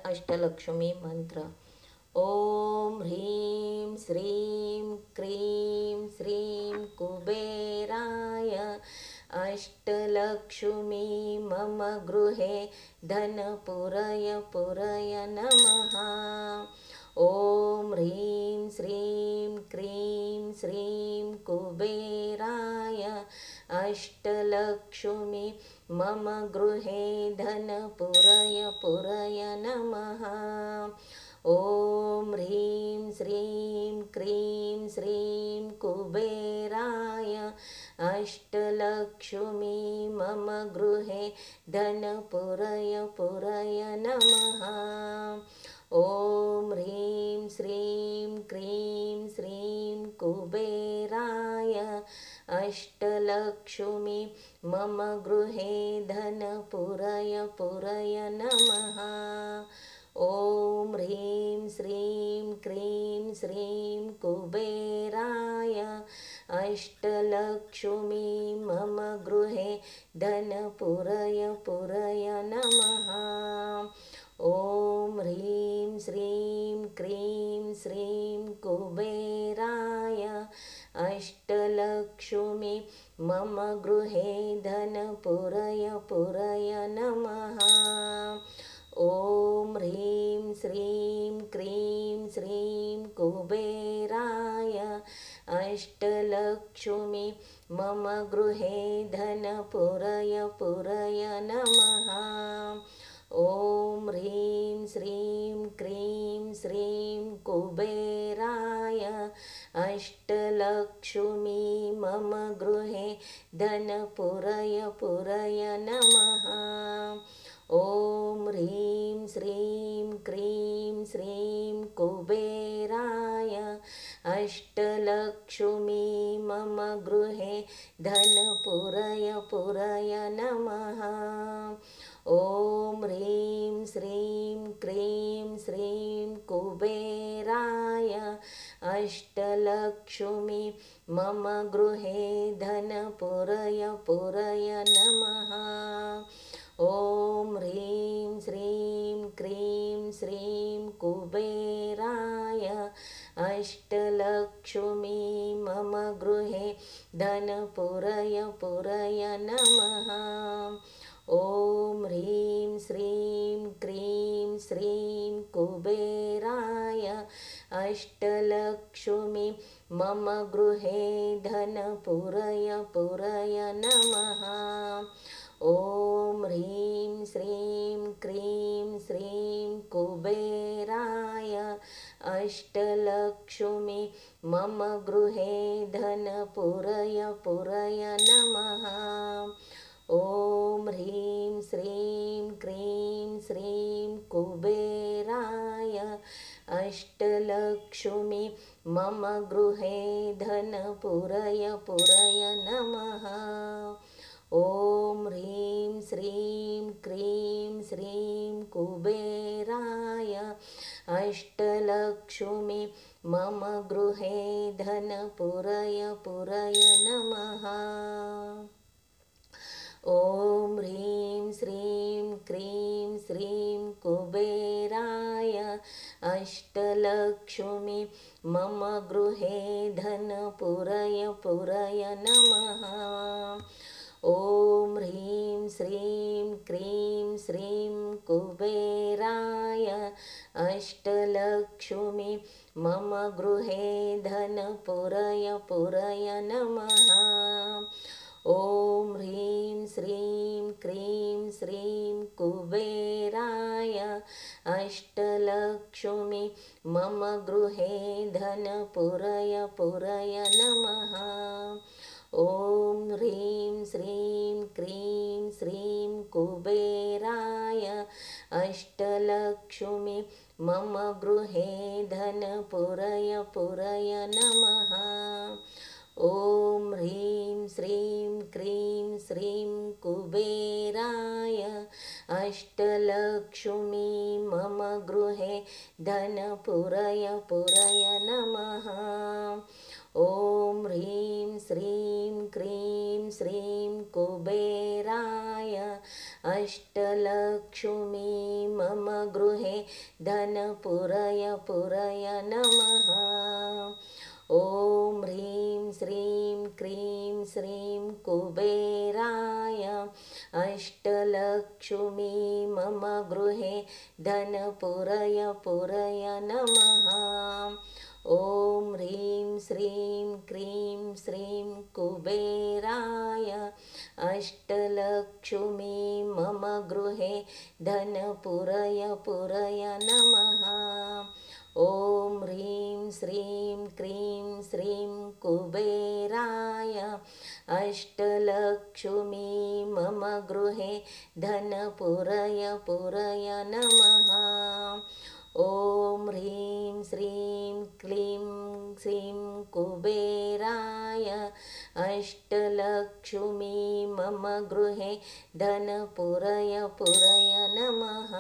अष्टलक्ष्मी मंत्र। ओम ह्रीं श्रीं क्रीं श्रीं कुबेराय अष्टलक्ष्मी मम गृहे धनपुरय पुरय नमः। ओम ह्रीं श्रीं क्रीं श्रीं कुबेराय अष्टलक्ष्मी मम गृहे धनपुरय पुरय नमः। ओम ह्रीं श्रीं क्रीं श्रीं कुबेराय अष्टलक्ष्मी मम गृहे धनपुरय पुरय नमः। ओम ह्रीं श्रीं क्रीं श्रीं कुबेराय अष्टलक्ष्मी मम गृहे धनपुरय पुरय नमः। ओम ह्रीं श्रीं क्रीं श्रीं कुबेराय अष्टलक्ष्मी मम गृहे धनपुरय पुरय नमः। ओम ह्रीं श्रीं क्रीं श्रीं कुबेराय अष्टलक्ष्मी मम गृहे धनपुरय पुरय नमः। ओम ह्रीं श्रीं क्रीं श्रीं कुबेराय अष्टलक्ष्मी मम गृहे धनपुरय पुरय नमः। ओम ह्रीं श्रीं क्रीं श्रीं कुबेराय अष्टलक्ष्मी मम गृहे धनपुरय पुरय नमः। ओम ह्रीं श्रीं क्रीं श्रीं कुबेराय अष्टलक्ष्मी मम गृहे धनपुरय पुरय नमः। ओम ह्रीं श्रीं क्रीं श्रीं कुबेराय अष्टलक्ष्मी मम गृहे धनपुरय पुरय नमः। ओम ह्रीं श्रीं क्रीं श्रीं कुबेराय अष्टलक्ष्मी मम गृहे धनपुरय पुरय नमः। ओम ह्रीं श्रीं क्रीं श्रीं कुबेराय अष्टलक्ष्मी मम गृहे धनपुरय पुरय नमः। ओम ह्रीं श्रीं क्रीं श्रीं कुबेराय अष्टलक्ष्मी मम गृहे धनपुरय पुरय नमः। ओम ह्रीं श्रीं क्रीं श्रीं कुबेराय अष्टलक्ष्मी मम गृहे धनपुरय पुरय नमः। ओम ह्रीं श्रीं क्रीं श्रीं कुबेराय अष्टलक्ष्मी मम गृहे धनपुरय पुरय नमः। ओम ह्रीं श्रीं क्रीं श्रीं कुबेराय अष्टलक्ष्मी मम गृहे धनपुरय पुरय नमः। ओम ह्रीं श्रीं क्रीं श्रीं कुबेराय अष्टलक्ष्मी मम गृहे धनपुरय पुरय नमः। ओम ह्रीं श्रीं क्रीं श्रीं कुबेराय अष्टलक्ष्मी मम गृहे धनपुरय पुरय नमः। ओम ह्रीं श्रीं क्रीं श्रीं कुबेराय अष्टलक्ष्मी मम गृहे धनपुरय पुरय नमः। ओम ह्रीं श्रीं क्रीं श्रीं कुबेराय अष्टलक्ष्मी मम गृहे धनपुरय पुरय नमः। ओम ह्रीं श्रीं क्रीं श्रीं कुबेराय अष्टलक्ष्मी मम गृहे धनपूरय पूरय नमः। ॐ ह्रीं श्रीं क्रीं श्रीं कुबेराय अष्टलक्ष्मी मम गृहे धनपूरय पूरय नमः। ॐ ह्रीं श्रीं क्रीं श्रीं कुबेराय अष्टलक्ष्मी मम गृहे धनपूरय पूरय नमः। ॐ ह्रीं श्रीं क्रीं श्रीं कुबेराय अष्टलक्ष्मी मम गृहे धनपूरय पूरय नमः। ॐ ह्रीं श्रीं क्लीं श्रीं कुबेराय अष्टलक्ष्मी मम गृहे धनपूरय पूरय नमः।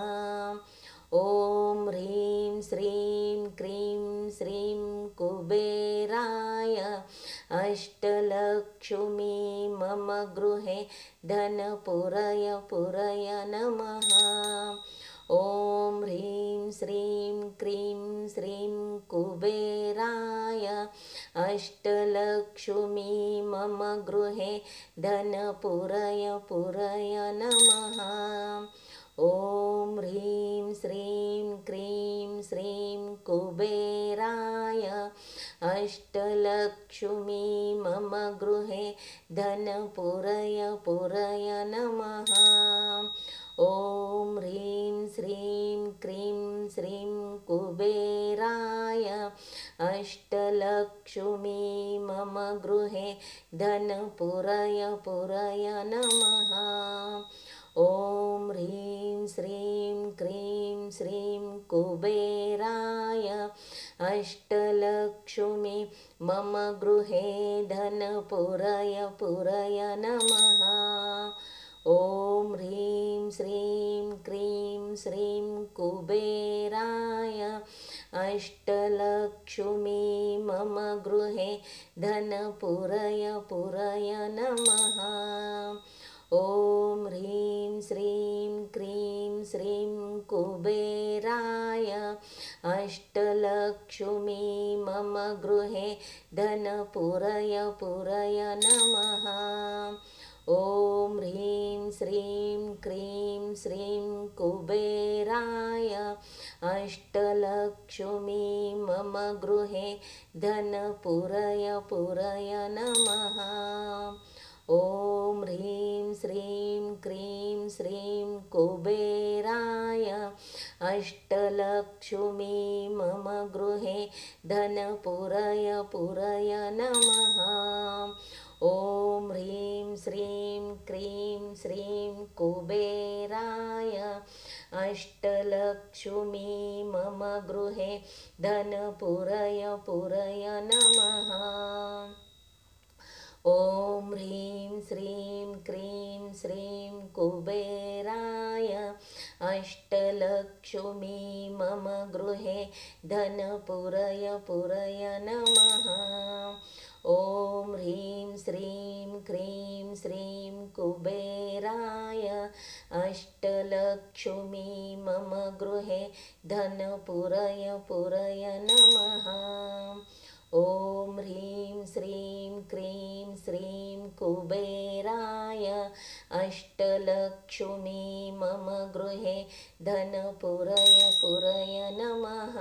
ॐ ह्रीं श्रीं क्रीं श्रीं कुबेराय अष्टलक्ष्मी मम गृहे धनपूरय पूरय नमः। ॐ ह्रीं श्रीं क्रीं श्रीं कुबेराय अष्टलक्ष्मी मम गृहे धनपूरय पूरय नमः। ॐ ह्रीं श्रीं क्रीं श्रीं कुबेराय अष्टलक्ष्मी मम गृहे धनपूरय पूरय नमः। ॐ ह्रीं श्रीं क्रीं श्रीं कुबेराय अष्टलक्ष्मी मम गृहे धनपूरय पूरय नमः। ॐ ह्रीं श्रीं क्रीं श्रीं कुबेराय अष्टलक्ष्मी मम गृहे धनपूरय पूरय नमः। ॐ ह्रीं श्रीं क्रीं श्रीं कुबेराय अष्टलक्ष्मी मम गृहे धनपूरय पूरय नमः। ॐ ह्रीं श्रीं क्रीं श्रीं कुबेराय अष्टलक्ष्मी मम गृहे धनपूरय पूरय नमः। ॐ ह्रीं श्रीं क्रीं श्रीं कुबेराय अष्टलक्ष्मी मम गृहे धनपूरय पूरय नमः। ॐ ह्रीं श्रीं क्रीं श्रीं कुबेराय अष्टलक्ष्मी मम गृहे धनपूरय पूरय नमः। ॐ ह्रीं श्रीं क्रीं श्रीं कुबेराय अष्टलक्ष्मी मम गृहे धनपूरय पूरय नमः। ॐ ह्रीं श्रीं क्रीं श्रीं कुबेराय अष्टलक्ष्मी मम गृहे धनपूरय पूरय नमः। ॐ ह्रीं श्रीं क्रीं श्रीं कुबेराय अष्टलक्ष्मी मम गृहे धनपूरय पूरय नमः। ॐ ह्रीं श्रीं क्रीं श्रीं कुबेराय अष्टलक्ष्मी मम गृहे धनपूरय पूरय नमः।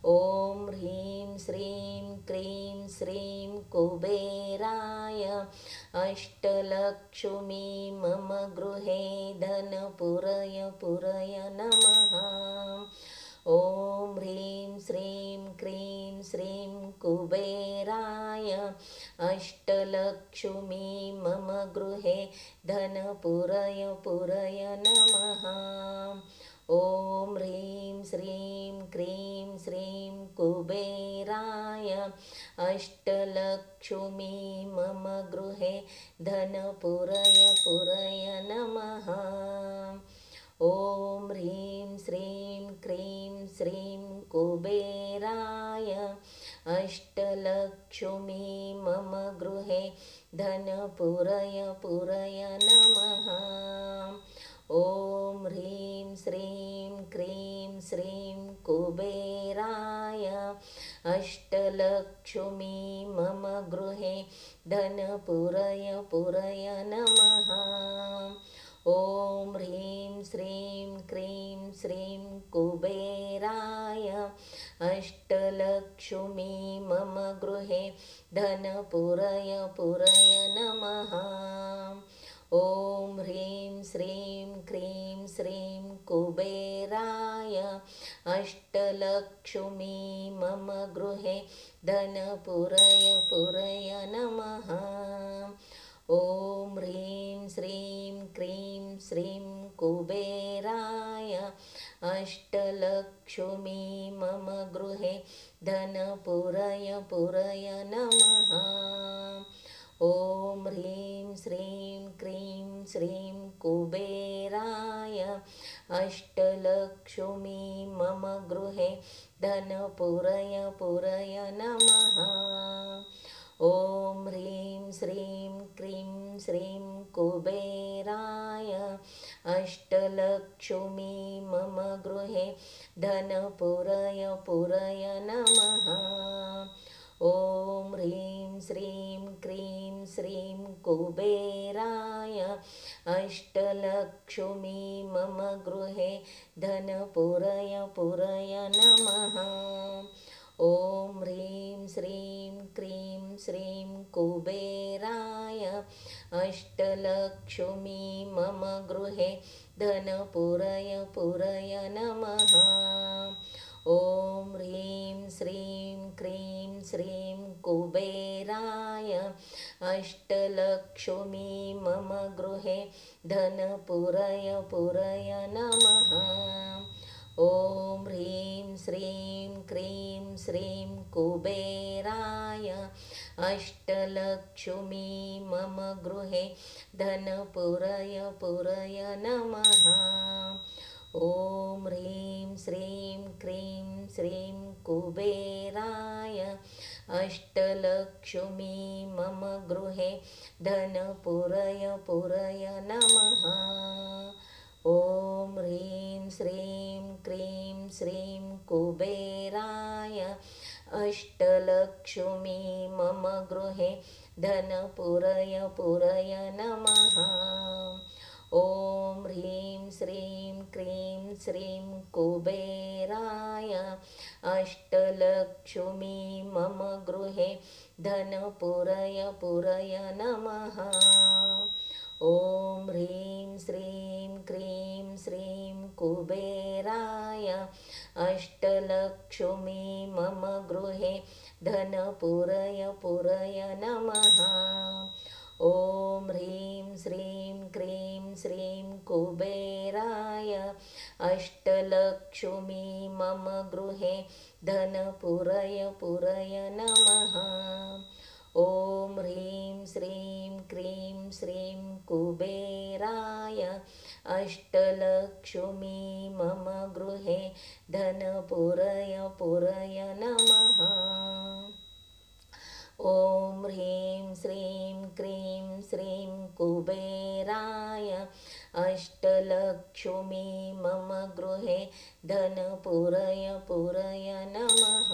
ॐ ह्रीं श्रीं क्रीं श्रीं कुबेराय अष्टलक्ष्मी मम गृहे धनपूरय पूरय नमः। ॐ ह्रीं श्रीं क्रीं श्रीं कुबेराय अष्टलक्ष्मी मम गृहे धनपूरय पूरय नमः। ॐ ह्रीं श्रीं क्रीं श्रीं कुबेराय अष्टलक्ष्मी मम गृहे धनपूरय पूरय नमः। ॐ ह्रीं श्रीं क्रीं श्रीं कुबेराय अष्टलक्ष्मी मम गृहे धनपूरय पूरय नमः। ॐ ह्रीं श्रीं क्रीं श्रीं कुबेराय अष्टलक्ष्मी मम गृहे धनपुरय पुरय नमः। ॐ ह्रीं श्रीं क्रीं श्रीं कुबेराय अष्टलक्ष्मी मम गृहे धनपुरय पुरय नमः। ॐ ह्रीं श्रीं क्रीं श्रीं कुबेराय अष्टलक्ष्मी मम गृहे धनपुरय पुरय नमः। ॐ ह्रीं श्रीं क्रीं श्रीं कुबेराय अष्टलक्ष्मी मम गृहे धनपुरय पुरय नमः। ॐ ह्रीं श्रीं क्रीं श्रीं कुबेराय अष्टलक्ष्मी मम गृहे धनपुरय पुरय नमः। ॐ ह्रीं श्रीं क्रीं श्रीं कुबेराय अष्टलक्ष्मी मम गृहे धनपुरय पुरय नमः। ॐ ह्रीं श्रीं क्रीं श्रीं कुबेराय अष्टलक्ष्मी मम गृहे धनपुरय पुरय नमः। ॐ ह्रीं श्रीं क्रीं श्रीं कुबेराय अष्टलक्ष्मी मम गृहे धनपुरय पुरय नमः। ॐ ह्रीं श्रीं क्रीं श्रीं कुबेराय अष्टलक्ष्मी मम गृहे धनपुरय पुरय नमः। ॐ ह्रीं श्रीं क्रीं श्रीं कुबेराय अष्टलक्ष्मी मम गृहे धनपुरय पुरय नमः। ॐ ह्रीं श्रीं क्रीं श्रीं कुबेराय अष्टलक्ष्मी मम गृहे धनपुरय पुरय नमः। ॐ ह्रीं श्रीं क्रीं श्रीं कुबेराय अष्टलक्ष्मी मम गृहे धनपुरय पुरय नमः। ॐ ह्रीं श्रीं क्रीं श्रीं कुबेराय अष्टलक्ष्मी मम गृहे धनपुरय पुरय नमः। ॐ ह्रीं श्रीं क्रीं श्रीं कुबेराय अष्टलक्ष्मी मम गृहे धनपुरय पुरय नमः। ॐ ह्रीं श्रीं क्रीं श्रीं कुबेराय अष्टलक्ष्मी मम गृहे धनपुरय पुरय नमः। ॐ ह्रीं श्रीं क्रीं श्रीं कुबेराय अष्टलक्ष्मी मम गृहे धनपुरय पुरय नमः। ॐ ह्रीं श्रीं क्रीं श्रीं कुबेराय अष्टलक्ष्मी मम गृहे धनपुरय पुरय नमः।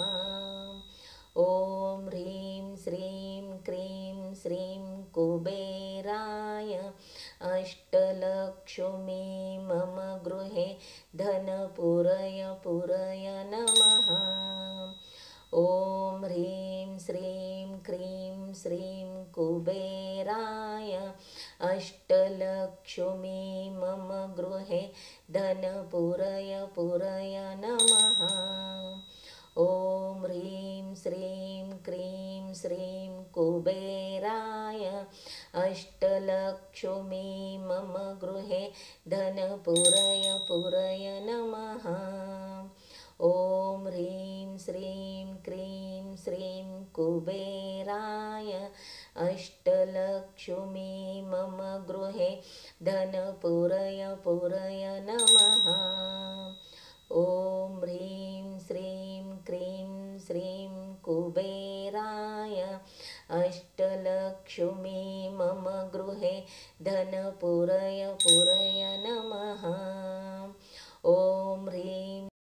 ॐ ह्रीं श्रीं क्रीं श्रीं कुबेराय अष्टलक्ष्मी मम गृहे धनपुरय पुरय नमः। ॐ ह्रीं श्रीं क्रीं श्रीं कुबेराय अष्टलक्ष्मी मम गृहे धनपुरय पुरय नमः। ॐ ह्रीं श्रीं क्रीं श्रीं कुबेराय अष्टलक्ष्मी मम गृहे धनपुरय पुरय नमः। ॐ ह्रीं श्रीं क्रीं श्रीं कुबेराय अष्टलक्ष्मी मम गृहे धनपुरय पुरय नमः।